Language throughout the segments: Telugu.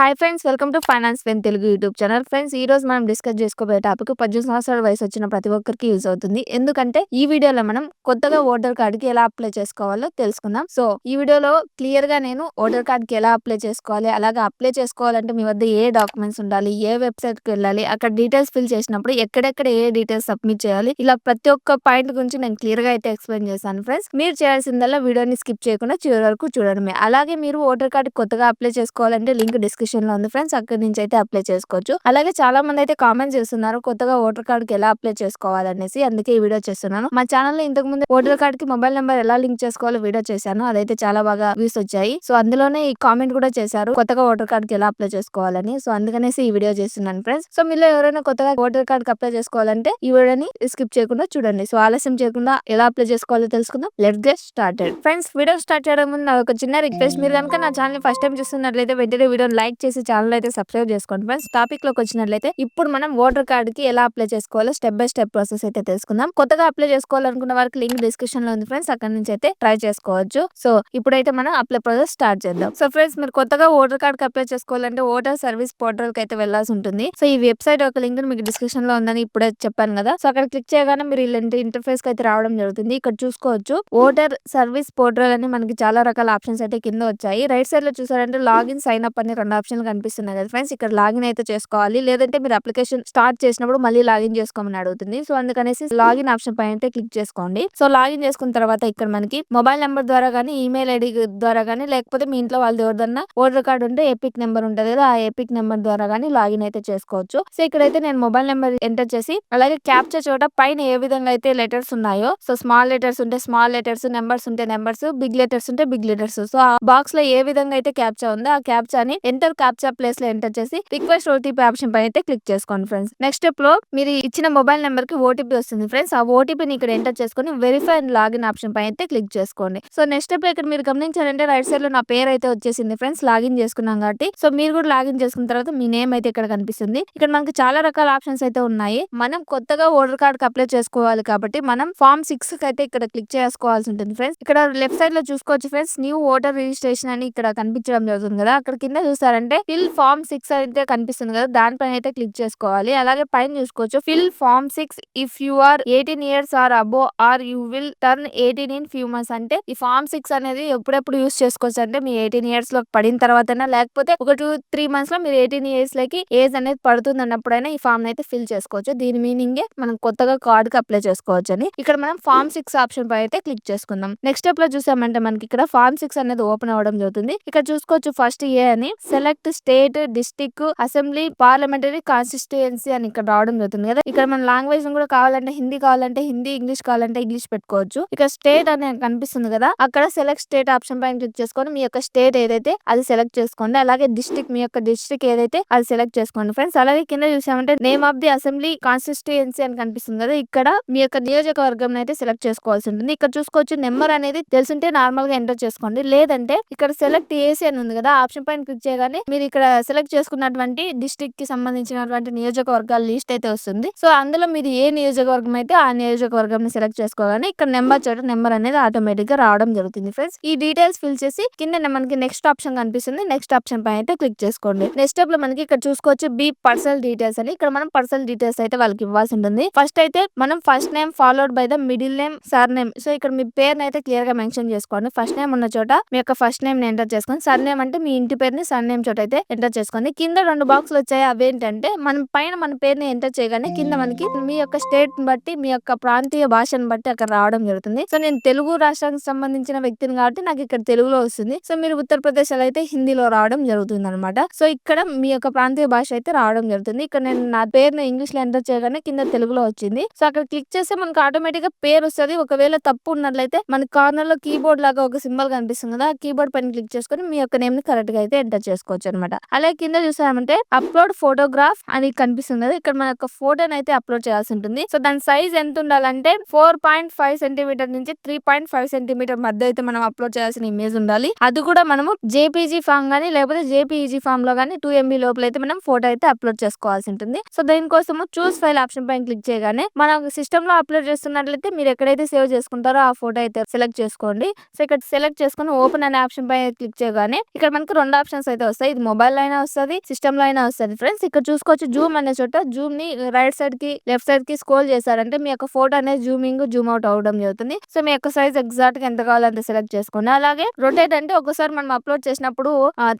Hi friends, welcome to finance when Telugu YouTube channel. Friends, ఈ రోజు మనం డిస్కస్ చేసుకోబోయే టాపిక్ 18 సంవత్సరాల వయసు వచ్చిన ప్రతి ఒక్కరికి యూజ్ అవుతుంది. ఎందుకంటే ఈ వీడియోలో మనం కొత్తగా ఓటర్ కార్డ్ కి ఎలా అప్లై చేసుకోవాలో తెలుసుకుందాం. సో ఈ వీడియోలో క్లియర్ గా నేను ఓటర్ కార్డ్ కి ఎలా అప్లై చేసుకోవాలి, అలాగే అప్లై చేసుకోవాలంటే మీ వద్ద ఏ డాక్యుమెంట్స్ ఉండాలి, ఏ వెబ్సైట్ కి వెళ్ళాలి, అక్కడ డీటెయిల్స్ ఫిల్ చేసినప్పుడు ఎక్కడెక్కడ ఏ డీటెయిల్స్ సబ్మిట్ చేయాలి, ఇలా ప్రతి ఒక్క పాయింట్ గురించి నేను క్లియర్ గా అయితే ఎక్స్ప్లెయిన్ చేశాను. ఫ్రెండ్స్, మీరు చేయాల్సిందల్లా వీడియోని స్కిప్ చేయకుండా చివరి వరకు చూడడమే. అలాగే మీరు ఓటర్ కార్డ్ కొత్తగా అప్లై చేసుకోవాలంటే లింక్ డిస్క్రిప్షన్ లో ఉంది ఫ్రెండ్స్, అక్కడి నుంచి అయితే అప్లై చేసుకోవచ్చు. అలాగే చాలా మంది అయితే కామెంట్ చేస్తున్నారు కొత్తగా ఓటర్ కార్డ్ కి ఎలా అప్లై చేసుకోవాలనేసి, అందుకే ఈ వీడియో చేస్తున్నాను. మా ఛానల్ లో ఇంతకు ముందు ఓటర్ కార్డ్ కి మొబైల్ నెంబర్ ఎలా లింక్ చేసుకోవాలో వీడియో చేశాను, అదైతే చాలా బాగా వ్యూస్ వచ్చాయి. సో అందులోనే ఈ కామెంట్ కూడా చేశారు కొత్తగా ఓటర్ కార్డ్ కి ఎలా అప్లై చేసుకోవాలని. సో అందుకనేసి ఈ వీడియో చేస్తున్నాను ఫ్రెండ్స్. సో మీలో ఎవరైనా కొత్తగా ఓటర్ కార్డ్ కి అప్లై చేసుకోవాలంటే ఈ వీడియోని స్కిప్ చేయకుండా చూడండి. సో ఆలస్యం చేయకుండా ఎలా అప్లై చేసుకోవాలో తెలుసుకుందాం. Let's get started. Friends, video start చేయడం ముందు నాకు ఒక చిన్న రిక్వెస్ట్. మీరు కనుక నా ఛానల్ ఫస్ట్ టైం చూస్తున్నట్లయితే వెంటనే వీడియోని లైక్ చేసి ఛానల్ అయితే సబ్స్క్రైబ్ చేసుకోండి. ఫ్రెండ్స్, టాపిక్ లోకి వచ్చినట్లయితే ఇప్పుడు మనం ఓటర్ కార్డ్ కి ఎలా అప్లై చేసుకోవాలో స్టెప్ బై స్టెప్ ప్రాసెస్ అయితే తెలుసుకుందాం. కొత్తగా అప్లై చేసుకోవాలనుకున్న వారికి లింక్ డిస్క్రిప్షన్ లో ఉంది ఫ్రెండ్స్, అక్కడ నుంచి అయితే ట్రై చేసుకోవచ్చు. సో ఇప్పుడైతే మనం అప్లై ప్రాసెస్ స్టార్ట్ చేద్దాం. సో ఫ్రెండ్స్, మీరు కొత్తగా ఓటర్ కార్డ్ కి అప్లై చేసుకోవాలంటే ఓటర్ సర్వీస్ పోర్టల్ కి అయితే వెళ్లాల్సి ఉంటుంది. సో ఈ వెబ్సైట్ ఒక లింక్ మీకు డిస్క్రిప్షన్ లో ఉందని ఇప్పుడే చెప్పాను కదా. సో అక్కడ క్లిక్ చేయగానే మీరు ఇలాంటి ఇంటర్ఫేస్ కి అయితే రావడం జరుగుతుంది. ఇక్కడ చూసుకోవచ్చు ఓటర్ సర్వీస్ పోర్టల్ అని మనకి చాలా రకాల ఆప్షన్స్ అయితే కింద వచ్చాయి. రైట్ సైడ్ లో చూసారంటే లాగిన్, సైన్ అప్ అని 2 ఆప్షన్లు కనిపిస్తున్నాయి కదా ఫ్రెండ్స్. ఇక్కడ లాగిన్ అయితే చేసుకోవాలి, లేదంటే మీరు అప్లికేషన్ స్టార్ట్ చేసినప్పుడు మళ్ళీ లాగిన్ చేసుకోమని అడుగుతుంది. సో అందుకనేసి లాగిన్ ఆప్షన్ పైన అయితే క్లిక్ చేసుకోండి. సో లాగిన్ చేసుకున్న తర్వాత ఇక్కడ మనకి మొబైల్ నెంబర్ ద్వారా గానీ, ఈమెయిల్ ఐడి ద్వారా గానీ, లేకపోతే మీ ఇంట్లో వాళ్ళది ఎవరిదన్నా ఓటర్ కార్డ్ ఉంటే ఎపిక్ నెంబర్ ఉంటది కదా, ఆ ఎపిక్ నెంబర్ ద్వారా గానీ లాగిన్ అయితే చేసుకోవచ్చు. సో ఇక్కడైతే నేను మొబైల్ నెంబర్ ఎంటర్ చేసి, అలాగే క్యాప్చర్ చోట పైన ఏ విధంగా అయితే లెటర్స్ ఉన్నాయో, సో స్మాల్ లెటర్స్ ఉంటే స్మాల్ లెటర్స్, నెంబర్స్ ఉంటే నెంబర్స్, బిగ్ లెటర్స్ ఉంటే బిగ్ లెటర్స్, సో ఆ బాక్స్ లో ఏ విధంగా అయితే క్యాప్చా ఉందో ఆ క్యాప్చాని ఎంటర్ క్యాప్చా ప్లేస్ లో ఎంటర్ చేసి రిక్వెస్ట్ ఓటీపీ ఆప్షన్ పైన అయితే క్లిక్ చేసుకోండి ఫ్రెండ్స్. నెక్స్ట్ స్టెప్ లో మీరు ఇచ్చిన మొబైల్ నెంబర్ కి ఓటీపీ వస్తుంది ఫ్రెండ్స్. ఆ ఓటీపీని ఇక్కడ ఎంటర్ చేసుకుని వెరిఫై అండ్ లాగిన్ ఆప్షన్ పైన అయితే క్లిక్ చేసుకోండి. సో నెక్స్ట్ స్టెప్ లో ఇక్కడ మీరు గమనించారంటే రైట్ సైడ్ లో నా పేరు అయితే వచ్చేసింది ఫ్రెండ్స్, లాగిన్ చేసుకున్నాం కాబట్టి. సో మీరు కూడా లాగిన్ చేసుకున్న తర్వాత మీ నేమ్ అయితే ఇక్కడ కనిపిస్తుంది. ఇక్కడ మనకి చాలా రకాల ఆప్షన్స్ అయితే ఉన్నాయి. మనం కొత్తగా ఓటర్ కార్డ్ కి అప్లై చేసుకోవాలి కాబట్టి మనం ఫామ్ 6 కి అయితే ఇక్కడ క్లిక్ చేసుకోవాల్సి ఉంటుంది ఫ్రెండ్స్. ఇక్కడ లెఫ్ట్ సైడ్ లో చూసుకోవచ్చు ఫ్రెండ్స్, న్యూ ఓటర్ రిజిస్ట్రేషన్ అని ఇక్కడ కనిపించడం జరుగుతుంది కదా. అక్కడ కింద చూసారంటే ఫిల్ ఫామ్ 6 అయితే కనిపిస్తుంది కదా, దానిపైన అయితే క్లిక్ చేసుకోవాలి. అలాగే పైన చూసుకోవచ్చు fill form 6 if you are 18 years or above or you will turn 18 in few months. అంటే ఈ ఫామ్ 6 అనేది ఎప్పుడెప్పుడు యూస్ చేసుకోవచ్చు అంటే మీ 18 years లో పడిన తర్వాతైనా, లేకపోతే ఒక 2-3 months లో మీరు 18 years లకి ఏజ్ అనేది పడుతుంది అన్నప్పుడైనా ఈ ఫామ్ అయితే ఫిల్ చేసుకోవచ్చు. దీని మీనింగే మనం కొత్తగా కార్డ్ కి అప్లై చేసుకోవచ్చు అని. ఇక్కడ మనం ఫామ్ 6 ఆప్షన్ పై అయితే క్లిక్ చేసుకుందాం. నెక్స్ట్ స్టెప్ లో చూసామంటే మనకి ఇక్కడ ఫామ్ 6 అనేది ఓపెన్ అవ్వడం జరుగుతుంది. ఇక్కడ చూసుకోవచ్చు ఫస్ట్ ఏ అని select state, district, assembly, parliamentary constituency అని ఇక్కడ రావడం జరుగుతుంది కదా. ఇక్కడ మన లాంగ్వేజ్ కూడా కావాలంటే హిందీ కావాలంటే హిందీ, ఇంగ్లీష్ కావాలంటే ఇంగ్లీష్ పెట్టుకోవచ్చు. ఇక్కడ స్టేట్ అని కనిపిస్తుంది కదా, అక్కడ సెలెక్ట్ స్టేట్ ఆప్షన్ పైన క్లిక్ చేసుకొని మీ యొక్క స్టేట్ ఏదైతే అది సెలెక్ట్ చేసుకోండి. అలాగే డిస్ట్రిక్ట్, మీ యొక్క డిస్ట్రిక్ట్ ఏదైతే అది సెలెక్ట్ చేసుకోండి ఫ్రెండ్స్. అలాగే కింద చూసామంటే name of the assembly constituency అని కనిపిస్తుంది కదా, ఇక్కడ మీ యొక్క నియోజకవర్గం అయితే సెలెక్ట్ చేసుకోవాల్సి ఉంటుంది. ఇక్కడ చూసుకోవచ్చు నెంబర్ అనేది తెలుసుంటే నార్మల్ గా ఎంటర్ చేసుకోండి, లేదంటే ఇక్కడ సెలెక్ట్ ఏసీ అని ఉంది కదా, ఆప్షన్ పైన క్లిక్ చేయగానే మీరు ఇక్కడ సెలెక్ట్ చేసుకున్నటువంటి డిస్ట్రిక్ట్ కి సంబంధించినటువంటి నియోజకవర్గాల లిస్ట్ అయితే వస్తుంది. సో అందులో మీరు ఏ నియోజకవర్గం అయితే ఆ నియోజకవర్గం సెలెక్ట్ చేసుకోగానే ఇక్కడ నెంబర్ చోట నెంబర్ అనేది ఆటోమేటిక్ గా రావడం జరుగుతుంది ఫ్రెండ్స్. ఈ డీటెయిల్స్ ఫిల్ చేసి కింద మనకి నెక్స్ట్ ఆప్షన్ కనిపిస్తుంది, నెక్స్ట్ ఆప్షన్ పైన అయితే క్లిక్ చేసుకోండి. నెక్స్ట్ స్టెప్ లో మనకి ఇక్కడ చూసుకోవచ్చు బి పర్సనల్ డీటెయిల్స్ అని, ఇక్కడ మనం పర్సనల్ డీటెయిల్స్ అయితే వాళ్ళకి ఇవ్వాల్సి ఉంటుంది. ఫస్ట్ అయితే మనం first name followed by the middle name, sir name. So ఇక్కడ మీ పేరుని అయితే క్లియర్ గా మెన్షన్ చేసుకోండి. ఫస్ట్ నేమ్ ఉన్న చోట మీ యొక్క ఫస్ట్ నేమ్ ని ఎంటర్ చేసుకోండి, సర్ నేమ్ అంటే మీ ఇంటి పేరుని సర్ నేమ్ చోట అయితే ఎంటర్ చేసుకోండి. కింద 2 బాక్సులు వచ్చాయి, అవేంటంటే మనం పైన మన పేరుని ఎంటర్ చేయగానే కింద మనకి మీ యొక్క స్టేట్ బట్టి, మీ యొక్క ప్రాంతీయ భాషను బట్టి అక్కడ రావడం జరుగుతుంది. సో నేను తెలుగు రాష్ట్రానికి సంబంధించిన వ్యక్తిని కాబట్టి నాకు ఇక్కడ తెలుగులో వస్తుంది. సో మీరు ఉత్తరప్రదేశ్ లో అయితే హిందీలో రావడం జరుగుతుంది అనమాట. సో ఇక్కడ మీ యొక్క ప్రాంతీయ భాష అయితే రావడం జరుగుతుంది. ఇక్కడ నేను నా పేరుని ఇంగ్లీష్ లో ఎంటర్ చేయగానే కింద తెలుగులో వచ్చింది. సో అక్కడ క్లిక్ చేస్తే మనకు ఆటోమేటిక్ గా పేరు వస్తుంది. ఒకవేళ తప్పు ఉన్నట్లయితే మన కార్నర్ లో కీబోర్డ్ లాగా ఒక సింబల్ కనిపిస్తుంది కదా, ఆ కీబోర్డ్ పైన క్లిక్ చేసుకుని మీ యొక్క నేమ్ ని కరెక్ట్ గా అయితే ఎంటర్ చేసుకోవచ్చు అనమాట. అలాగే కింద చూసామంటే అప్లోడ్ ఫోటోగ్రాఫ్ అని కనిపిస్తుంది కదా, ఇక్కడ మన యొక్క ఫోటోని అయితే అప్లోడ్ చేయాల్సి ఉంటుంది. సో దాని సైజ్ ఎంత ఉండాలంటే 4.5 సెంటీమీటర్ నుంచి 3.5 సెంటీమీటర్ మధ్య అయితే మనం అప్లోడ్ చేయాల్సిన ఇమేజ్ ఉండాలి. అది కూడా మనము జేపీజీ ఫామ్ గానీ లేకపోతే జేపీఈజీ ఫామ్ లో గానీ 2 MB లోపల అయితే మనం ఫోటో అయితే అప్లోడ్ చేసుకోవాల్సి ఉంటుంది. సో దీనికోసము చూస్ ఫైల్ ఆప్షన్ పైన క్లిక్ చేయగానే మన సిస్టమ్ లో అప్లోడ్ చేస్తున్నట్లయితే మీరు ఎక్కడైతే సేవ్ చేసుకుంటారో ఆ ఫోటో అయితే సెలెక్ట్ చేసుకోండి. సో ఇక్కడ సెలెక్ట్ చేసుకుని ఓపెన్ అనే ఆప్షన్ పైన క్లిక్ చేయగానే ఇక్కడ మనకు 2 ఆప్షన్స్ అయితే వస్తాయి. ఇది మొబైల్ లో అయినా వస్తది, సిస్టమ్ లో అయినా వస్తది ఫ్రెండ్స్. ఇక్కడ చూసుకోవచ్చు జూమ్ అనే చోట జూమ్ ని రైట్ సైడ్ కి లెఫ్ట్ సైడ్ కి స్క్రోల్ చేశారంటే మీ యొక్క ఫోటో అనేది జూమింగ్ జూమ్ అవుట్ అవడం జరుగుతుంది. సో మీ యొక్క సైజ్ ఎగ్జాక్ట్ గా ఎంత కావాలో అంత సెలెక్ట్ చేసుకోండి. అలాగే రొటేట్ అంటే ఒకసారి మనం అప్లోడ్ చేసినప్పుడు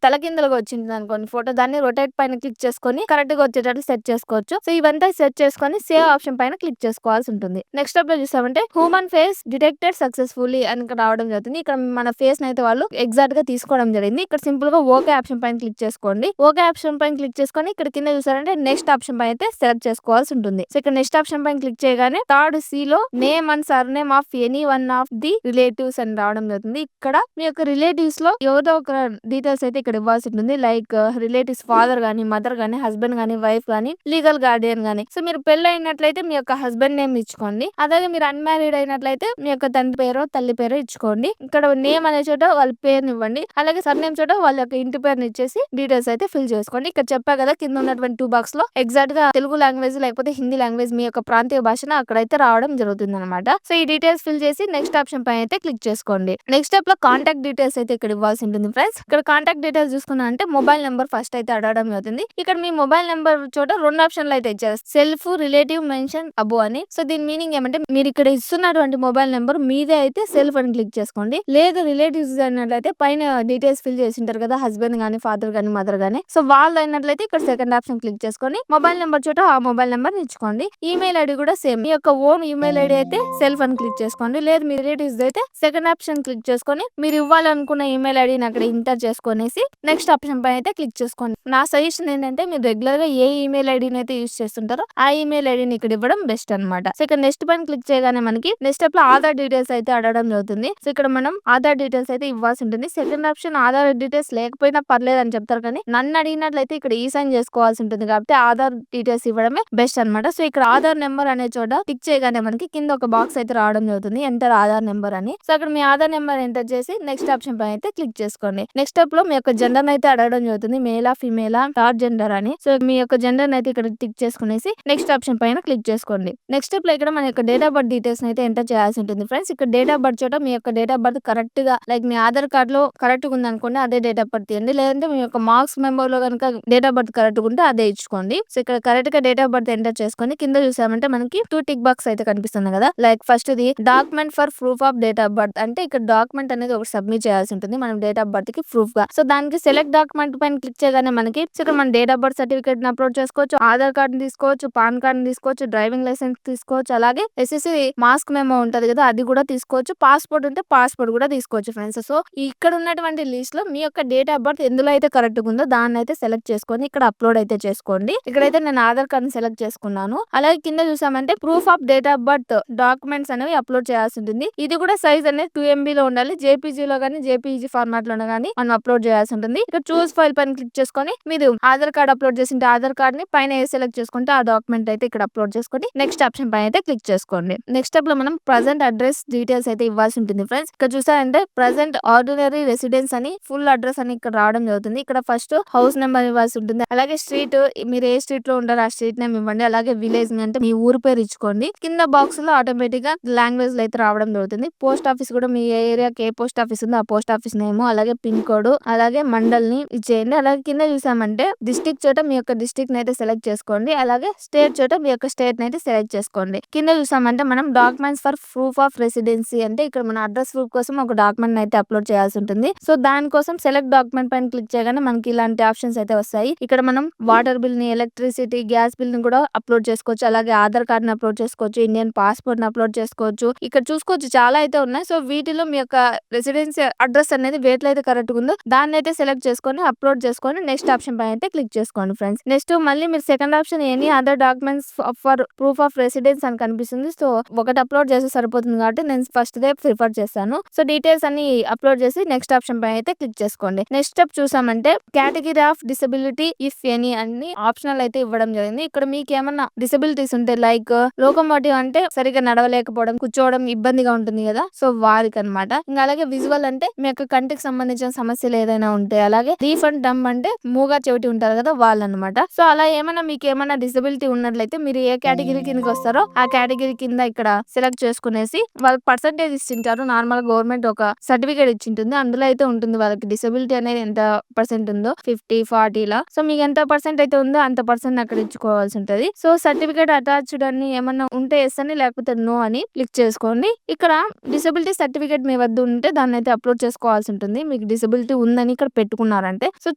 తలకిందులుగా వచ్చింది అనుకోండి ఫోటో, దాన్ని రొటేట్ పైన క్లిక్ చేసుకొని కరెక్ట్ గా వచ్చేటట్టు సెట్ చేసుకోవచ్చు. సో ఇవంతా సెట్ చేసుకొని సేవ్ ఆప్షన్ పైన క్లిక్ చేసుకోవాల్సి ఉంటుంది. నెక్స్ట్ స్టెప్ లో చూసామంటే హ్యూమన్ ఫేస్ డిటెక్టెడ్ సక్సెస్ఫుల్లీ అని ఇక్కడ రావడం జరుగుతుంది. ఇక్కడ మన ఫేస్ అయితే వాళ్ళు ఎగ్జాక్ట్ గా తీసుకోవడం జరిగింది. ఇక్కడ సింపుల్ గా ఓకే ఆప్షన్ పైన క్లిక్ చేసుకోండి. ఓకే ఆప్షన్ పైన క్లిక్ చేసుకొని ఇక్కడ కింద చూసారంటే నెక్స్ట్ ఆప్షన్ పైన అయితే సెలెక్ట్ చేసుకోవాల్సి ఉంటుంది. సో ఇక్కడ నెక్స్ట్ ఆప్షన్ పైన క్లిక్ చేయగానే థర్డ్ సి లో name and sir name of any one of the relatives అని రావడం జరుగుతుంది. ఇక్కడ మీ యొక్క రిలేటివ్స్ లో ఏదో ఒక డీటెయిల్స్ అయితే ఇక్కడ ఇవ్వాల్సి ఉంటుంది. లైక్ రిలేటివ్స్ ఫాదర్ గానీ, మదర్ గానీ, హస్బెండ్ గానీ, వైఫ్ గానీ, లీగల్ గార్డియన్ గానీ. సో మీరు పెళ్లి అయినట్లయితే మీ యొక్క హస్బెండ్ నేమ్ ఇచ్చుకోండి. అలాగే మీరు అన్మ్యారీడ్ అయినట్లయితే మీ యొక్క తండ్రి పేరు తల్లి పేరు ఇచ్చుకోండి. ఇక్కడ నేమ్ అనే చోట వాళ్ళ పేరుని ఇవ్వండి. అలాగే సర్ నేమ్ చోట వాళ్ళ యొక్క ఇంటి పేరుని ఇచ్చేసి డీటెయిల్స్ అయితే ఫిల్ చేసుకోండి. ఇక్కడ చెప్పా కదా కింద ఉన్నటువంటి 2 బాక్స్ లో ఎగ్జాక్ట్ గా తెలుగు లాంగ్వేజ్ లేకపోతే హిందీ లాంగ్వేజ్ మీ యొక్క ప్రాంతీయ భాషను అక్కడైతే రావడం జరుగుతుంది అనమాట. సో ఈ డీటెయిల్స్ ఫిల్ చేసి నెక్స్ట్ ఆప్షన్ పైన అయితే క్లిక్ చేసుకోండి. నెక్స్ట్ స్టెప్ లో కాంటాక్ట్ డీటెయిల్స్ అయితే ఇక్కడ ఇవ్వాల్సి ఉంటుంది ఫ్రెండ్స్. ఇక్కడ కాంటాక్ట్ డీటెయిల్స్ చూసుకున్నా అంటే మొబైల్ నెంబర్ ఫస్ట్ అయితే అడగడం జరుగుతుంది. ఇక్కడ మీ మొబైల్ నెంబర్ చోట 2 ఆప్షన్లు అయితే ఇచ్చారు, సెల్ఫ్, రిలేటివ్, మెన్షన్ అబో అని. సో దీని మీనింగ్ ఏమంటే మీరు ఇక్కడ ఇస్తున్నటువంటి మొబైల్ నెంబర్ మీదే అయితే సెల్ఫ్ అని క్లిక్ చేసుకోండి. లేదు రిలేటివ్స్ అయినట్లయితే పైన డీటెయిల్స్ ఫిల్ చేసి ఉంటారు కదా, హస్బెండ్ గానీ, ఫాదర్ గానీ, మదర్ గానీ. సో వాళ్ళు అయినట్లయితే ఇక్కడ సెకండ్ ఆప్షన్ క్లిక్ చేసుకొని మొబైల్ నెంబర్ చోట ఆ మొబైల్ నెంబర్ ఇచ్చుకోండి. ఈమెయిల్ ఐడి కూడా సేమ్, మీ యొక్క ఓన్ ఈమెయిల్ ఐడి అయితే సెల్ఫ్ అని క్లిక్ చేసుకోండి. లేదు మీ రిలేటివ్స్ అయితే సెకండ్ ఆప్షన్ క్లిక్ చేసుకొని మీరు ఇవ్వాలనుకున్న ఈమెయిల్ ఐడిని అక్కడ ఎంటర్ చేసుకునేసి నెక్స్ట్ ఆప్షన్ పైన అయితే క్లిక్ చేసుకోండి. నా సజెషన్ ఏంటంటే మీరు రెగ్యులర్ గా ఏ ఈమెయిల్ ఐడిని అయితే యూస్ చేస్తుంటారో ఆ ఈమెయిల్ ఐడిని ఇక్కడ ఇవ్వడం బెస్ట్ అనమాట. సో ఇక్కడ నెక్స్ట్ పైన క్లిక్ చేయగానే మనకి నెక్స్ట్ స్టెప్ లో ఆధార్ డీటెయిల్స్ అయితే అడగడం జరుగుతుంది. సో ఇక్కడ మనం ఆధార్ డీటెయిల్స్ అయితే ఇవ్వాల్సి ఉంటుంది. సెకండ్ ఆప్షన్ ఆధార్ డీటెయిల్స్ లేకపోయినా పర్లేదు అని చెప్తారు, కానీ నన్ను అడిగినట్లయితే ఇక్కడ ఈ సైన్ చేసుకోవాల్సి ఉంటుంది కాబట్టి ఆధార్ డీటెయిల్స్ ఇవ్వడమే బెస్ట్ అనమాట. సో ఇక్కడ ఆధార్ నెంబర్ అనే చోట టిక్ చేయగానే మనకి కింద ఒక బాక్స్ అయితే రావడం జరుగుతుంది, ఎంటర్ ఆధార్ నెంబర్ అని. సో అక్కడ మీ ఆధార్ నెంబర్ ఎంటర్ చేసి నెక్స్ట్ ఆప్షన్ పైన అయితే క్లిక్ చేసుకోండి. నెక్స్ట్ స్టెప్ లో మీ యొక్క జెండర్ అయితే అడగడం జరుగుతుంది, మేలా ఫీమేలా థర్డ్ జెండర్ అని. సో మీ యొక్క జెండర్ అయితే ఇక్కడ టిక్ చేసుకునేసి నెక్స్ట్ ఆప్షన్ పైన క్లిక్ చేసుకోండి. నెక్స్ట్ స్టెప్ లో ఇక్కడ మన యొక్క డేట్ ఆఫ్ బర్త్ డీటెయిల్స్ అయితే ఎంటర్ చేయాల్సి ఉంటుంది ఫ్రెండ్స్. ఇక్కడ డేట్ ఆఫ్ బర్త్ చోట మీ యొక్క డేట్ ఆఫ్ బర్త్ కరెక్ట్ గా లైక్ మీ ఆధార్ కార్డ్ లో కరెక్ట్ గా ఉంది అనుకోండి అదే డేట్ ఆఫ్ బర్త్ తీయండి. లేదంటే మీ యొక్క మార్క్స్ మెంబర్ లో కనుక డేట్ ఆఫ్ బర్త్ కరెక్ట్ గా ఉంటే అదే ఇచ్చుకోండి. సో ఇక్కడ కరెక్ట్ గా డేట్ ఆఫ్ బర్త్ ఎంటర్ చేసుకొని కింద చూసామంటే మనకి 2 టిక్ బాక్స్ అయితే కనిపిస్తుంది కదా. Like first the document for proof of date of birth అంటే ఇక్కడ డాక్యుమెంట్ అనేది ఒకటి సబ్మిట్ చేయాల్సి ఉంటుంది మనం డేట్ ఆఫ్ బర్త్ కి ప్రూఫ్ గా. సో దానికి సెలెక్ట్ డాక్యుమెంట్ పైన క్లిక్ చేయగానే మనకి ఇక్కడ మన date of birth certificate upload చేసుకోవచ్చు, ఆధార్ కార్డు తీసుకోవచ్చు, పాన్ కార్డు తీసుకోవచ్చు, డ్రైవింగ్ లైసెన్స్ తీసుకోవచ్చు, అలాగే ఎస్ఎస్సి మాస్క్ మెమో ఉంటది కదా అది కూడా తీసుకోవచ్చు, పాస్పోర్ట్ ఉంటే పాస్పోర్ట్ కూడా తీసుకోవచ్చు ఫ్రెండ్స్. సో ఇక్కడ ఉన్నటువంటి లిస్ట్ లో మీ యొక్క డేట్ ఆఫ్ బర్త్ ఎందులో అయితే కరెక్ట్ ఉందో దాన్ని అయితే సెలెక్ట్ చేసుకొని ఇక్కడ అప్లోడ్ అయితే చేసుకోండి. ఇక్కడైతే నేను ఆధార్ కార్డు సెలెక్ట్ చేసుకున్నాను. అలాగే కింద చూసామంటే proof of date of birth documents అనేవి అప్లోడ్ చేయాల్సి ఉంటుంది. ఇది కూడా సైజ్ అనేది 2 MB లో ఉండాలి, జేపీజీ లో గానీ జేపీజీ ఫార్మాట్ లో గానీ మనం అప్లోడ్ చేయాల్సి ఉంటుంది. ఇక్కడ చూస్ ఫైల్ పైన క్లిక్ చేసుకొని మీరు ఆధార్ కార్డ్ అప్లోడ్ చేసింటే ఆధార్ కార్డ్ ని పైన ఏ సెలెక్ట్ చేసుకుంటే ఆ డాక్యుమెంట్ అయితే ఇక్కడ అప్లోడ్ చేసుకొని నెక్స్ట్ ఆప్షన్ పైన అయితే క్లిక్ చేసుకోండి. నెక్స్ట్ స్టెప్ లో మనం ప్రజెంట్ అడ్రస్ డీటెయిల్స్ అయితే ఇవ్వాల్సి ఉంటుంది ఫ్రెండ్స్. ఇక్కడ చూసారంటే ప్రజెంట్ ఆర్డినరీ రెసిడెన్స్ అని ఫుల్ అడ్రస్ అని ఇక్కడ రావడం జరుగుతుంది. ఇక్కడ ఫస్ట్ హౌస్ నెంబర్ ఇవ్వాల్సి ఉంటుంది, అలాగే స్ట్రీట్ మీరు ఏ స్ట్రీట్ లో ఉంటారో ఆ స్ట్రీట్ నేమ్ ఇవ్వండి, అలాగే విలేజ్ అంటే మీ ఊరు పేరు ఇచ్చుకోండి. కింద బాక్స్ లో ఆటోమేటిక్ గా లాంగ్వేజ్ లో అయితే రావడం జరుగుతుంది. పోస్ట్ ఆఫీస్ కూడా మీ ఏరియాకి ఏ పోస్ట్ ఆఫీస్ ఉందో ఆ పోస్ట్ ఆఫీస్ నేమ్, అలాగే పిన్ కోడ్, అలాగే మండల్ ని ఇచ్చేయండి. అలాగే కింద చూసామంటే డిస్ట్రిక్ట్ చోట మీ యొక్క డిస్ట్రిక్ట్ అయితే సెలెక్ట్ చేసుకోండి, అలాగే స్టేట్ చోట మీ యొక్క స్టేట్ అయితే సెలెక్ట్ చేసుకోండి. కింద చూసామంటే మనం documents for proof of residency అంటే ఇక్కడ మన అడ్రస్ ప్రూఫ్ కోసం ఒక డాక్యుమెంట్ అయితే అప్లోడ్ చేయాల్సి ఉంటుంది. సో దానికోసం సెలెక్ట్ డాక్యుమెంట్ పైన క్లిక్ చేయగానే మనకి ఇలాంటి ఆప్షన్స్ అయితే వస్తాయి. ఇక్కడ మనం వాటర్ బిల్ ని, ఎలక్ట్రిసిటీ, గ్యాస్ బిల్ ని కూడా అప్లోడ్ చేసుకోవచ్చు, అలాగే ఆధార్ కార్డ్ ని అప్లోడ్ చేసుకోవచ్చు, ఇండియన్ పాస్పోర్ట్ ని అప్లోడ్ చేసుకోవచ్చు. ఇక్కడ చూసుకోవచ్చు చాలా అయితే ఉన్నాయి. సో వీటిలో మీ యొక్క రెసిడెన్సీ అడ్రస్ అనేది వేట్లో అయితే కరెక్ట్ ఉందో దాన్ని అయితే సెలెక్ట్ చేసుకొని అప్లోడ్ చేసుకొని నెక్స్ట్ ఆప్షన్ పైన అయితే క్లిక్ చేసుకోండి ఫ్రెండ్స్. నెక్స్ట్ మళ్ళీ మీరు second option any other documents for proof of residence అని కనిపిస్తుంది. సో ఒకటి అప్లోడ్ చేస్తే సరిపోతుంది కాబట్టి నేను ఫస్ట్ దే ప్రిఫర్ చేస్తాను. సో డీటెయిల్స్ అన్ని అప్లోడ్ చేసి నెక్స్ట్ ఆప్షన్ పైన అయితే క్లిక్ చేసుకోండి. నెక్స్ట్ స్టెప్ చూసామంటే category of disability if any అన్ని ఆప్షనల్ అయితే ఇవ్వడం జరిగింది. ఇక్కడ మీకు ఏమన్నా డిసబిలిటీస్ ఉంటే లైక్ లోకోమోటివ్ అంటే సరిగా నడవలేకపోవడం, కూర్చోవడం ఇబ్బందిగా ఉంటుంది కదా, సో వారికి అనమాట. ఇంకా అలాగే విజువల్ అంటే మీ యొక్క కంటికి సంబంధించిన సమస్యలు ఏదైనా ఉంటే, అలాగే డీఫ్ అండ్ డమ్ అంటే మూగా చెవిటి ఉంటారు కదా వాళ్ళు అనమాట. సో అలా ఏమైనా మీకు ఏమైనా డిసబిలిటీ ఉన్నట్లయితే మీరు ఏ కేటగిరీ కిందకి వస్తారో ఆ కేటగిరీ కింద ఇక్కడ సెలెక్ట్ చేసుకునేసి వాళ్ళకి పర్సంటేజ్ ఇచ్చింటారు. నార్మల్ గవర్నమెంట్ ఒక సర్టిఫికేట్ ఇచ్చింటుంది, అందులో అయితే ఉంటుంది వాళ్ళకి డిసబిలిటీ అనేది ఎంత పర్సెంట్ ఉందో 50-40 ఇలా సో మీకు ఎంత పర్సెంట్ అయితే ఉందో అంత పర్సెంట్ అక్కడ ఇచ్చుకోవాల్సి ఉంటది. సో సర్టిఫికేట్ అటాచ్డ్ అని ఏమన్నా ఉంటే ఎస్ అని లేకపోతే నో అని క్లిక్ చేసుకోండి. ఇక్కడ డిసబిలిటీ సర్టిఫికేట్ మీ వద్ద ఉంటే దాన్ని అయితే అప్లోడ్ చేసుకోవాల్సి ఉంటుంది. మీకు డిసబిలిటీ ఉందని ఇక్కడ పెట్టుకున్నారంటే సో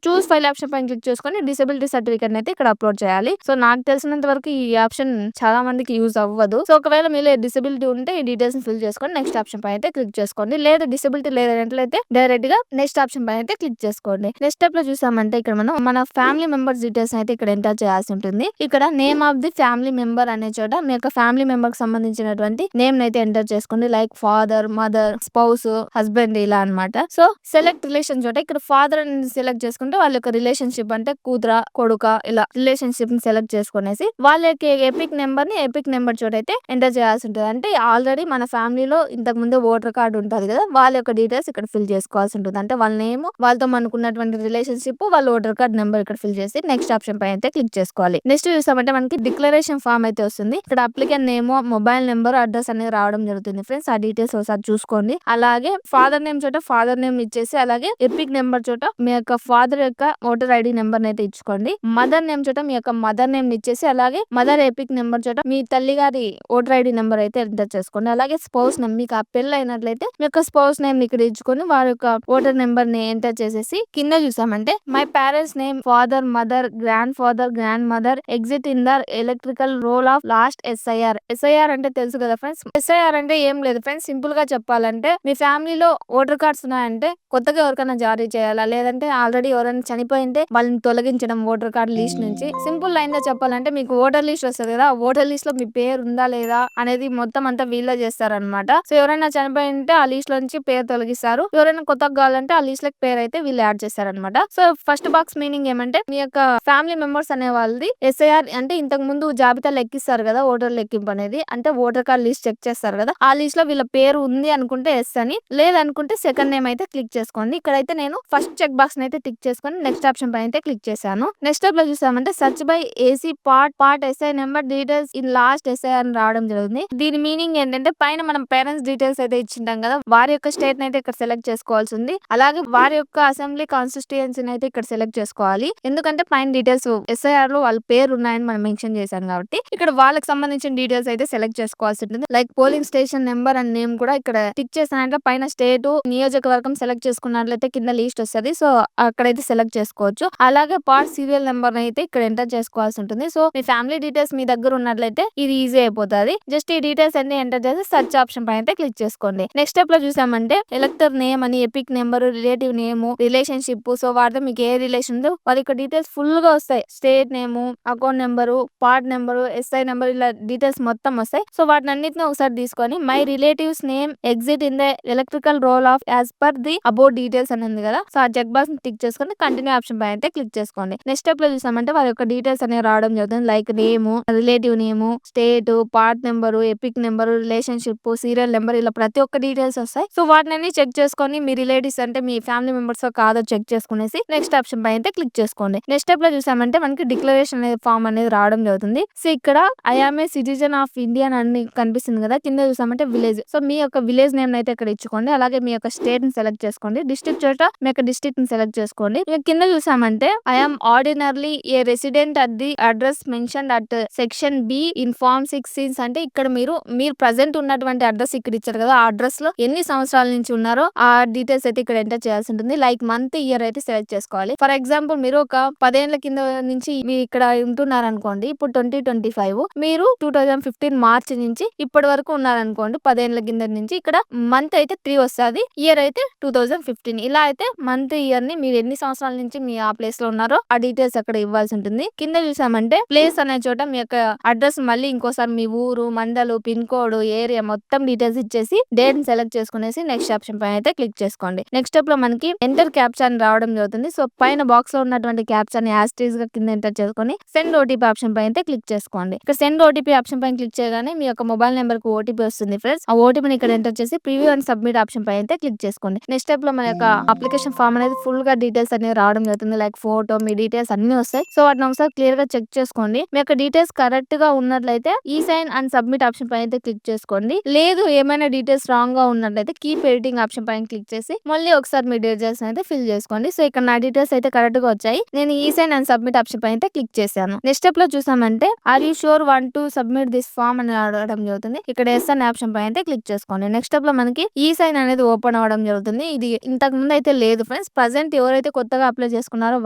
చూస్ ఫైల్ ఆప్షన్ పైన క్లిక్ చేసుకొని డిసబిలిటీ సర్టిఫికేట్ అయితే ఇక్కడ అప్లోడ్ చేయాలి. సో నాకు తెలిసినంత వరకు ఈ ఆప్షన్ చాలా మందికి యూజ్ అవ్వదు. సో ఒకవేళ మీలో డిసబిలిటీ ఉంటే ఈ డీటెయిల్స్ ఫిల్ చేసుకొని నెక్స్ట్ ఆప్షన్ పైన అయితే క్లిక్ చేసుకోండి. లేదా డిసబిలిటీ లేదంటే డైరెక్ట్ గా నెక్స్ట్ ఆప్షన్ పైన అయితే క్లిక్ చేసుకోండి. నెక్స్ట్ స్టెప్ లో చూసామంటే ఇక్కడ మనం మన ఫ్యామిలీ మెంబర్స్ డీటెయిల్స్ అయితే ఇక్కడ ఎంటర్ చేయాల్సి ఉంటుంది. ఇక్కడ name of the family member అనే చోట మీ యొక్క ఫ్యామిలీ మెంబర్ కి సంబంధించినటువంటి నేమ్ అయితే ఎంటర్ చేసుకోండి. Like father, mother, spouse, husband ఇలా అన్నమాట. సో సెలెక్ట్ రిలేషన్ చోట ఇక్కడ ఫాదర్ అని సెలెక్ట్ చేసుకుంటే వాళ్ళ యొక్క రిలేషన్షిప్ అంటే కూతుర, కొడుక ఇలా రిలేషన్షిప్ ని సెలెక్ట్ చేసుకునేసి వాళ్ళ యొక్క ఎపిక్ నెంబర్ చోట అయితే ఎంటర్ చేయాల్సి ఉంటుంది. అంటే ఆల్రెడీ మన ఫ్యామిలీలో ఇంతకు ముందు ఓటర్ కార్డు ఉంటుంది కదా, వాళ్ళ యొక్క డీటెయిల్స్ ఇక్కడ ఫిల్ చేసుకోవాల్సి ఉంటుంది. అంటే వాళ్ళ నేమ్, వాళ్ళతో మనకున్నటువంటి రిలేషన్షిప్, వాళ్ళ ఓటర్ కార్డ్ నెంబర్ ఇక్కడ ఫిల్ చేసి నెక్స్ట్ ఆప్షన్ పైన అయితే క్లిక్ చేసుకోవాలి. నెక్స్ట్ చూసామంటే మనకి డిక్లరేషన్ ఫామ్ అయితే వస్తుంది. ఇక్కడ applicant name, mobile number, address అనేది రావడం జరుగుతుంది ఫ్రెండ్స్. ఆ డీటెయిల్స్ ఒకసారి చూసుకోండి. అలాగే ఫాదర్ నేమ్ చోట ఫాదర్ నేమ్ ఇచ్చేసి అలాగే ఎపిక్ నెంబర్ చోట మీ యొక్క ఫాదర్ యొక్క ఓటర్ ఐడి నెంబర్ అయితే ఇచ్చుకోండి. మదర్ నేమ్ చోట మీ యొక్క మదర్ నేమ్ ఇచ్చేసి అలాగే మదర్ ఎపిక్ నెంబర్ చోట మీ తల్లి గారి ఓటర్ ఐడి నెంబర్ అయితే ఎంటర్ చేసుకోండి. అలాగే స్పౌస్ నేమ్, మీకు ఆ పెళ్లి అయినట్లయితే మీ యొక్క స్పౌస్ నేమ్ ఇక్కడ ఇచ్చుకొని వారి యొక్క ఓటర్ నెంబర్ ని ఎంటర్ చేసేసి కింద చూసామంటే my parents name, father, mother, grandfather, grandmother, exit in the electrical roll of last SIR అంటే తెలుసు కదా ఫ్రెండ్స్. ఎస్ఐఆర్ అంటే ఏం లేదు ఫ్రెండ్స్, సింపుల్ గా చెప్పాలంటే మీ ఫ్యామిలీలో ఓటర్ కార్డ్స్ ఉన్నాయంటే కొత్తగా ఎవరికైనా జారీ చేయాలా, లేదంటే ఆల్రెడీ ఎవరైనా చనిపోయింటే వాళ్ళని తొలగించడం ఓటర్ కార్డ్ లిస్ట్ నుంచి. సింపుల్ లైన్ గా చెప్పాలంటే మీకు ఓటర్ లిస్ట్ వస్తుంది కదా, ఆ ఓటర్ లిస్ట్ లో మీ పేరు ఉందా లేదా అనేది మొత్తం అంతా వీళ్ళే చేస్తారనమాట. సో ఎవరైనా చనిపోయింటే ఆ లిస్ట్ లో నుంచి పేరు తొలగిస్తారు, ఎవరైనా కొత్తగా కావాలంటే ఆ లిస్ట్ లో పేరు అయితే వీళ్ళు యాడ్ చేస్తారనమాట. సో ఫస్ట్ బాక్స్ మీనింగ్ ఏమంటే మీ యొక్క ఫ్యామిలీ మెంబర్స్ అనే వాళ్ళది ఎస్ఐఆర్ అంటే ఇంతకు ముందు జాబితా లెక్కిస్తారు కదా, ఓటర్ లెక్కింపు అనేది అంటే ఓటర్ కార్డ్ లిస్ట్ చెక్ చేస్తారు కదా, ఆ లిస్ట్ లో వీళ్ళ పేరు ఉంది అనుకుంటే ఎస్ అని, లేదనుకుంటే సెకండ్ నేమ్ అయితే క్లిక్ చేసుకోండి. ఇక్కడైతే నేను ఫస్ట్ చెక్ బాక్స్ అయితే టిక్ చేసుకొని నెక్స్ట్ ఆప్షన్ పైన అయితే క్లిక్ చేశాను. నెక్స్ట్ స్టెప్ లో చూసామంటే search by AC part SI number details in last SI అని రావడం జరుగుతుంది. దీని మీనింగ్ ఏంటంటే పైన మనం పేరెంట్స్ డీటెయిల్స్ అయితే ఇచ్చింటాం కదా, వారి యొక్క స్టేట్ అయితే ఇక్కడ సెలెక్ట్ చేసుకోవాల్సి ఉంది. అలాగే వారి యొక్క అసెంబ్లీ కాన్స్టిట్యూయెన్సీని అయితే ఇక్కడ సెలెక్ట్ చేసుకోవాలి. ఎందుకంటే పైన డీటెయిల్స్ ఎస్ఐఆర్ లో వాళ్ళ పేరు ఉన్నాయని మనం మెన్షన్ చేశాం కాబట్టి ఇక్కడ వాళ్ళకి సంబంధించిన డీటెయిల్స్ అయితే సెలెక్ట్ చేసుకోవాల్సి ఉంటుంది. Like polling station number and name కూడా ఇక్కడ టిక్ చేసినట్లయితే పైన స్టేట్, నియోజకవర్గం సెలెక్ట్ చేసుకున్నట్లయితే కింద లిస్ట్ వస్తుంది. సో అక్కడైతే సెలెక్ట్ చేసుకోవచ్చు. అలాగే పార్ట్ సీరియల్ నెంబర్ అయితే ఇక్కడ ఎంటర్ చేసుకోవాల్సి ఉంటుంది. సో మీ ఫ్యామిలీ డీటెయిల్స్ మీ దగ్గర ఉన్నట్లయితే ఇది ఈజీ అయిపోతుంది. జస్ట్ ఈ డీటెయిల్స్ అన్ని ఎంటర్ చేసి సర్చ్ ఆప్షన్ పైన అయితే క్లిక్ చేసుకోండి. నెక్స్ట్ స్టెప్ లో చూసామంటే ఎలక్టర్ నేమ్ అని, epic number, relative name, relationship, so వాటితో మీకు ఏ రిలేషన్ ఉందో వాళ్ళ యొక్క డీటెయిల్స్ ఫుల్ గా వస్తాయి. State name, account number, part number, SI number ఇలా డీటెయిల్స్ మొత్తం వస్తాయి. సో వాటిని అన్నిటిని ఒకసారి తీసుకొని my relatives name exit in the electrical roll of as per the about details అని ఉంది కదా, సో ఆ చెక్ బాక్స్ ని టిక్ చేసుకొని కంటిన్యూ ఆప్షన్ పైన అయితే క్లిక్ చేసుకోండి. నెక్స్ట్ స్టెప్ లో చూసామంటే వారి యొక్క డీటెయిల్స్ అనేవి రావడం జరుగుతుంది. Like name, relative name, state, part number, epic number, relationship, serial number ఇలా ప్రతి ఒక్క డీటెయిల్స్ వస్తాయి. సో వాటిని చెక్ చేసుకొని మీ రిలేటివ్స్ అంటే మీ ఫ్యామిలీ మెంబర్స్ కాదో చెక్ చేసుకునేసి నెక్స్ట్ ఆప్షన్ పైన అయితే క్లిక్ చేసుకోండి. నెక్స్ట్ స్టెప్ లో చూసామంటే మనకి డిక్లరేషన్ అనేది ఫామ్ అనేది రావడం జరుగుతుంది. సో ఇక్కడ I am a citizen of India అని కనిపిస్తుంది కదా, కింద చూసామంటే విలేజ్, సో మీ యొక్క విలేజ్ నేమ్ అయితే ఇక్కడ ఇచ్చుకోండి. అలాగే మీ యొక్క స్టేట్ ని సెలెక్ట్ చేసుకోండి. డిస్ట్రిక్ట్ చోట మీ యొక్క డిస్ట్రిక్ట్ ని సెలెక్ట్ చేసుకోండి. కింద చూసామంటే I am ordinarily a resident at the address mention at section B in form 16 అంటే ఇక్కడ మీరు ప్రజెంట్ ఉన్నటువంటి అడ్రస్ ఇక్కడ ఇచ్చారు కదా, ఆ అడ్రస్ లో ఎన్ని సంవత్సరాల నుంచి ఉన్నారో ఆ డీటెయిల్స్ అయితే ఇక్కడ ఎంటర్ చేయాల్సి ఉంటుంది. లైక్ మంత్, ఇయర్ అయితే సెలెక్ట్ చేసుకోవాలి. ఫర్ ఎగ్జాంపుల్ మీరు ఒక 10 ఏళ్ల కింద నుంచి మీరు ఇక్కడ ఉంటున్నారు అనుకోండి, ఇప్పుడు 2025, మీరు 2015 మార్చ్ నుంచి ఇప్పటి వరకు ఉన్నారనుకోండి, 10 ఏళ్ల కింద నుంచి ఇక్కడ మంత్ అయితే 3 వస్తుంది, ఇయర్ అయితే 2015. ఇలా అయితే మంత్, ఇయర్ ని మీరు ఎన్ని సంవత్సరాల నుంచి మీ ఆ ప్లేస్ లో ఉన్నారో ఆ డీటెయిల్స్ అక్కడ ఇవ్వాల్సి ఉంటుంది. కింద చూసామంటే ప్లేస్ అనే చోట మీ యొక్క అడ్రస్ మళ్ళీ ఇంకోసారి మీ ఊరు, మండలు, పిన్ కోడ్, ఏరియా మొత్తం డీటెయిల్స్ ఇచ్చేసి డేట్ ని సెలెక్ట్ చేసుకునేసి నెక్స్ట్ ఆప్షన్ పైన అయితే క్లిక్ చేసుకోండి. నెక్స్ట్ స్టెప్ లో మనకి ఎంటర్ క్యాప్చా అని రావడం జరుగుతుంది. సో పైన బాక్స్ లో ఉన్నటువంటి క్యాప్చాని యాస్టీస్ గా కింద ఎంటర్ చేసుకొని సెండ్ ఓటీపీ ఆప్షన్ పైన అయితే క్లిక్ చేసుకోండి. ఇక్కడ సెండ్ ఓటీపీ ఆప్షన్ పైన క్లిక్ చేయగానే మీ యొక్క మొబైల్ నెంబర్ కు ఓటీపీ వస్తుంది ఫ్రెండ్స్. ఆ ఓటీపీని ఇక్కడ ఎంటర్ చేసి ప్రివ్యూ అండ్ సబ్మిట్ ఆప్షన్ పైన అయితే క్లిక్ చేసుకోండి. నెక్స్ట్ స్టెప్ లో మన యొక్క అప్లికేషన్ ఫామ్ అనేది ఫుల్ గా డీటెయిల్స్ అనేది రావడం జరుగుతుంది. లైక్ ఫోటో, మీ డీటెయిల్స్ అన్ని వస్తాయి. సో వాటిని ఒకసారి క్లియర్ గా చెక్ చేసుకోండి. మీ యొక్క డీటెయిల్స్ కరెక్ట్ గా ఉన్నట్లయితే ఈ సైన్ అండ్ సబ్మిట్ ఆప్షన్ పైన అయితే క్లిక్ చేసుకోండి. లేదు ఏమైనా డీటెయిల్స్ రాంగ్ గా ఉన్నట్లయితే కీప్ ఎడిటింగ్ ఆప్షన్ పైన క్లిక్ చేసి మళ్ళీ ఒకసారి మీ డీటెయిల్స్ అయితే ఫిల్ చేసుకోండి. చేసుకోండి. సో ఇక్కడ నా డీటెయిల్స్ అయితే కరెక్ట్ గా వచ్చాయి. నేను ఈ సైన్ అండ్ సబ్మిట్ ఆప్షన్ పైన అయితే క్లిక్ చేశాను. నెక్స్ట్ స్టెప్ లో చూసామంటే are you sure want to submit this form అని అడగడం జరుగుతుంది. ఇక్కడ ఎస్ అనే ఆప్షన్ పైన అయితే క్లిక్ చేసుకోండి. నెక్స్ట్ స్టెప్ లో మనకి ఈ సైన్ అనేది ఓపెన్ అవ్వడం జరుగుతుంది. ఇది ఇంతకు ముందు అయితే లేదు ఫ్రెండ్స్. ప్రజెంట్ ఎవరైతే కొత్తగా అప్లై చేసుకున్నారో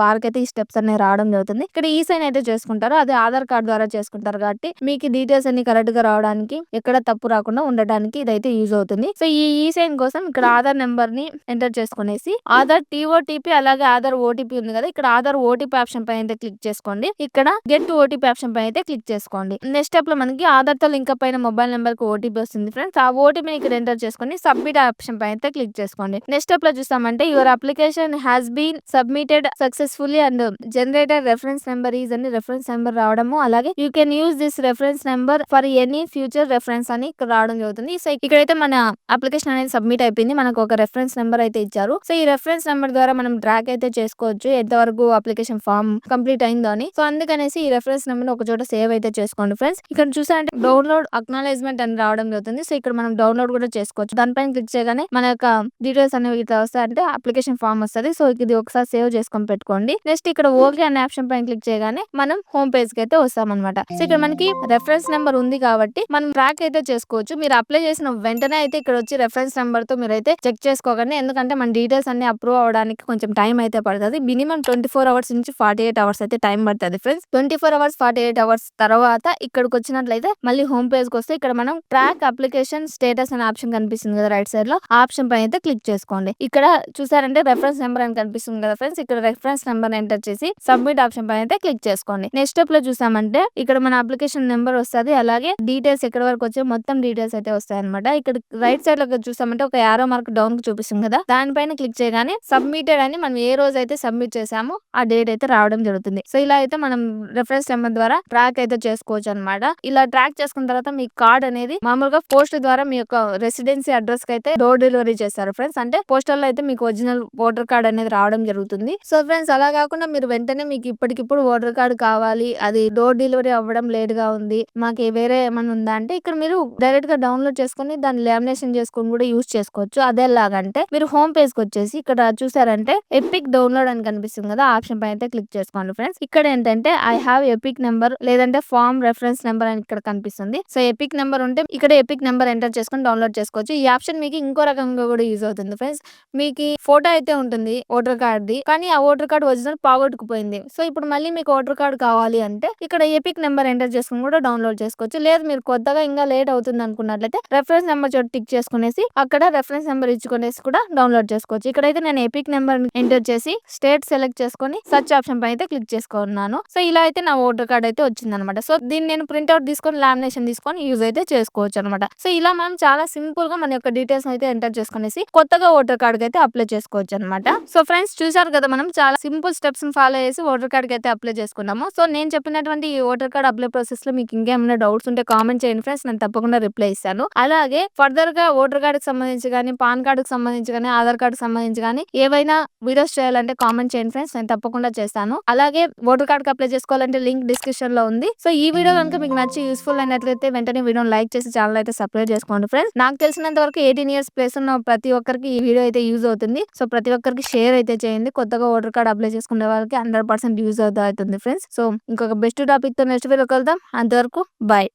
వారికైతే ఈ స్టెప్స్ అనేవి రావడం జరుగుతుంది. ఇక్కడ ఈ సైన్ అయితే చేసుకుంటారో అది ఆధార్ కార్డ్ ద్వారా చేసుకుంటారు కాబట్టి మీకు డీటెయిల్స్ అన్ని కరెక్ట్ గా రావడానికి ఎక్కడ తప్పు రాకుండా ఉండడానికి ఇదైతే యూజ్ అవుతుంది. సో ఈ సైన్ కోసం ఇక్కడ ఆధార్ నెంబర్ ని ఎంటర్ చేసుకునేసి ఆధార్ టీఓటీపీ అలాగే ఆధార్ ఓటీపీ ఉంది కదా, ఇక్కడ ఆధార్ ఓటీపీ ఆప్షన్ పైన అయితే క్లిక్ చేసుకోండి. ఇక్కడ గెట్ ఓటీపీ ఆప్షన్ పైన అయితే క్లిక్ చేసుకోండి. నెక్స్ట్ స్టెప్ లో మనకి ఆధార్ తో లింక్ పైన మొబైల్ నెంబర్ కు ఓటీపీ వస్తుంది ఫ్రెండ్స్. ఆ ఓటీపీని ఇక్కడ ఎంటర్ చేసుకొని సబ్మిట్ ఆప్షన్ పైన అయితే క్లిక్ చేసుకోండి. నెక్స్ట్ స్టెప్ లో చూస్తామంటే your application has been submitted successfully and generated reference number is అని రెఫరెన్స్ నెంబర్ రావడము, అలాగే you can use this reference number for any future reference అని ఇక్కడ రావడం జరుగుతుంది. సో ఇక్కడైతే మన అప్లికేషన్ అనేది సబ్మిట్ అయిపోయింది. మనకు ఒక రెఫరెన్స్ నెంబర్ అయితే ఇచ్చారు. సో ఈ రెఫరెన్స్ నెంబర్ ద్వారా మనం ట్రాక్ అయితే చేసుకోవచ్చు ఎంతవరకు అప్లికేషన్ ఫామ్ కంప్లీట్ అయిందో అని. సో అందుకనేసి ఈ రెఫరెన్స్ నెంబర్ ఒక చోట సేవ్ అయితే చేసుకోండి ఫ్రెండ్స్. ఇక్కడ చూసారంటే డౌన్లోడ్ అక్నాలెడ్జ్మెంట్ అని రావడం జరుగుతుంది. సో ఇక్కడ మనం డౌన్లోడ్ కూడా చేసుకోవచ్చు. దానిపైన క్లిక్ చేయగానే మన యొక్క డీటెయిల్స్ అనేవి ఇట్లా వస్తాయంటే అప్లికేషన్ ఫామ్ వస్తుంది. సో ఇది ఒకసారి సేవ్ చేసుకొని పెట్టుకోండి. నెక్స్ట్ ఇక్కడ ఓకే అనే ఆప్షన్ పైన క్లిక్ చేయగానే మనం హోమ్ పేజ్ కి అయితే వస్తాం అనమాట. సో ఇక్కడ మనకి రెఫరెన్స్ నెంబర్ ఉంది కాబట్టి మనం ట్రాక్ అయితే చేసుకోవచ్చు. మీరు అప్లై చేసిన వెంటనే అయితే ఇక్కడ వచ్చి రెఫరెన్స్ నెంబర్ తో మీరు అయితే చెక్ చేసుకోకండి. ఎందుకంటే మన డీటెయిల్స్ అన్ని అప్రూవ్ అవడానికి కొంచెం టైం అయితే పడుతుంది. మినిమం 24 అవర్స్ నుంచి 48 అవర్స్ అయితే టైం పడుతుంది ఫ్రెండ్స్. 24 అవర్స్ 48 అవర్స్ తర్వాత ఇక్కడికి వచ్చినట్లయితే మళ్ళీ హోమ్ పేజ్ కి వస్తే ఇక్కడ మనం ట్రాక్ అప్లికేషన్ స్టేటస్ అనే ఆప్షన్ కనిపిస్తుంది కదా రైట్ సైడ్ లో, ఆప్షన్ పైన అయితే క్లిక్ చేసుకోండి. ఇక్కడ చూసారంటే రెఫరెన్స్ నెంబర్ అని కనిపిస్తుంది కదా ఫ్రెండ్స్. ఇక్కడ రెఫరెన్స్ నెంబర్ ఎంటర్ చేసి సబ్మిట్ ఆప్షన్ పైన అయితే క్లిక్ చేసుకోండి. నెక్స్ట్ స్టెప్ లో చూసామంటే ఇక్కడ మన అప్లికేషన్ నెంబర్ వస్తుంది, అలాగే డీటెయిల్స్ ఎక్కడ వరకు వచ్చే మొత్తం డీటెయిల్స్ అయితే వస్తాయి అనమాట. ఇక్కడ రైట్ సైడ్ లో చూసామంటే ఒక యారో మార్క్ డౌన్ కి చూపిస్తుంది కదా, దానిపైన క్లిక్ చేయగానే సబ్మిటెడ్ అని మనం ఏ రోజు అయితే సబ్మిట్ చేసామో ఆ డేట్ అయితే రావడం జరుగుతుంది. సో ఇలా అయితే మనం రెఫరెన్స్ నెంబర్ ద్వారా ట్రాక్ అయితే చేసుకోవచ్చు అనమాట. ఇలా ట్రాక్ చేసుకున్న తర్వాత మీ కార్డ్ అనేది మామూలుగా పోస్ట్ ద్వారా మీ యొక్క రెసిడెన్సీ అడ్రస్ కి అయితే డోర్ డెలివరీ చేస్తారు ఫ్రెండ్స్. అంటే పోస్టల్ లో అయితే మీకు ఒరిజినల్ ఓటర్ కార్డ్ అనేది రావడం జరుగుతుంది. సో ఫ్రెండ్స్ అలా కాకుండా మీరు వెంటనే మీకు ఇప్పటికిప్పుడు ఓటర్ కార్డ్ కావాలి, అది డోర్ డెలివరీ అవ్వడం లేట్ గా ఉంది, మాకు వేరే ఏమైనా ఉందా అంటే ఇక్కడ మీరు డైరెక్ట్ గా డౌన్లోడ్ చేసుకుని దాన్ని లామినేషన్ చేసుకుని కూడా యూజ్ చేసుకోవచ్చు. అదేలాగంటే మీరు హోమ్ పేజ్ కి వచ్చేసి ఇక్కడ చూసారంటే ఎపిక్ డౌన్లోడ్ అని కనిపిస్తుంది కదా, ఆప్షన్ పైన అయితే క్లిక్ చేసుకోండి ఫ్రెండ్స్. ఇక్కడ ఏంటంటే ఐ హావ్ ఎపిక్ నెంబర్ లేదంటే ఫార్మ్ రెఫరెన్స్ నెంబర్ అని ఇక్కడ కనిపిస్తుంది. సో ఎపిక్ నెంబర్ ఉంటే ఇక్కడ ఎపిక్ నెంబర్ ఎంటర్ చేసుకొని డౌన్లోడ్ చేసుకోవచ్చు. ఈ ఆప్షన్ మీకు ఇంకో రకంగా కూడా యూజ్ అవుతుంది ఫ్రెండ్స్. మీకు ఫోటో అయితే ఉంటుంది ఓటర్ కార్డ్ ది, కానీ ఆ ఓటర్ కార్డ్ ఒరిజినల్ పోగొట్టుకుపోయింది. సో ఇప్పుడు మళ్ళీ మీకు ఓటర్ కార్డ్ కావాలి అంటే ఇక్కడ ఎపిక్ నెంబర్ ఎంటర్ చేసుకుని కూడా డౌన్లోడ్ చేసుకోవచ్చు. లేదు మీరు కొత్తగా ఇంకా లేట్ అవుతుంది అనుకున్నట్లయితే రెఫరెన్స్ నెంబర్ చోటు టిక్ చేసుకునేసి అక్కడ రెఫరెన్స్ నెంబర్ ఇచ్చుకునేసి కూడా డౌన్లోడ్ చేసుకోవచ్చు. ఇక్కడైతే నేను ఎపిక్ నెంబర్ ఎంటర్ చేసి స్టేట్ సెలెక్ట్ చేసుకొని సర్చ్ ఆప్షన్ పైన అయితే క్లిక్ చేసుకున్నాను. సో ఇలా అయితే నా ఓటర్ కార్డ్ అయితే వచ్చింది అనమాట. సో దీన్ని నేను ప్రింట్అవుట్ తీసుకొని లామినేషన్ తీసుకొని యూజ్ అయితే చేసుకోవచ్చు అనమాట. సో ఇలా మనం చాలా సింపుల్ గా మన యొక్క డీటెయిల్స్ అయితే ఎంటర్ చేసుకునేసి కొత్తగా ఓటర్ కార్డ్ కి అయితే అప్లై చేసుకోవచ్చు అనమాట. సో ఫ్రెండ్స్ చూసారు కదా, మనం చాలా సింపుల్ స్టెప్స్ ఫాలో చేసి ఓటర్ కార్డ్ కి అయితే అప్లై చేసుకున్నాము. సో నేను చెప్పినటువంటి ఈ ఓటర్ కార్డ్ అప్లై ప్రాసెస్ లో మీకు ఇంకేమైనా డౌట్స్ ఉంటే కామెంట్ చేయండి ఫ్రెండ్స్, నేను తప్పకుండా రిప్లై ఇస్తాను. అలాగే ఫర్దర్ గా ఓటర్ కార్డ్ కి సంబంధించి కానీ, పాన్ కార్డ్ కి సంబంధించి కానీ, ఆధార్ కార్డ్ కి సంబంధించి కానీ ఏవైనా వీడియోస్ చేయాలంటే కామెంట్ చేయండి ఫ్రెండ్స్, నేను తప్పకుండా చేస్తాను. అలాగే ఓటర్ కార్డ్ కి అప్లై చేసుకోవాలంటే లింక్ డిస్క్రిప్షన్ లో ఉంది. సో ఈ వీడియో కనుక మీకు నచ్చి యూస్ఫుల్ అయినట్లయితే వెంటనే వీడియోని లైక్ చేసి ఛానల్ అయితే సబ్స్క్రైబ్ చేసుకోండి ఫ్రెండ్స్. నాకు తెలిసినంత వరకు 18 ఇయర్స్ ప్లేస్ ఉన్న ప్రతి ఒక్కరికి ఈ వీడియో అయితే యూజ్ అవుతుంది. సో ప్రతి ఒక్కరికి షేర్ అయితే చేయండి. కొత్తగా ఓటర్ కార్డ్ అప్లై చేసుకునే వాళ్ళకి 100% యూజ్ అవుతుంది ఫ్రెండ్స్. సో ఇంకొక బెస్ట్ టాపిక్ తో నెక్స్ట్ వీడియో కలుద్దాం. అంతవరకు బాయ్.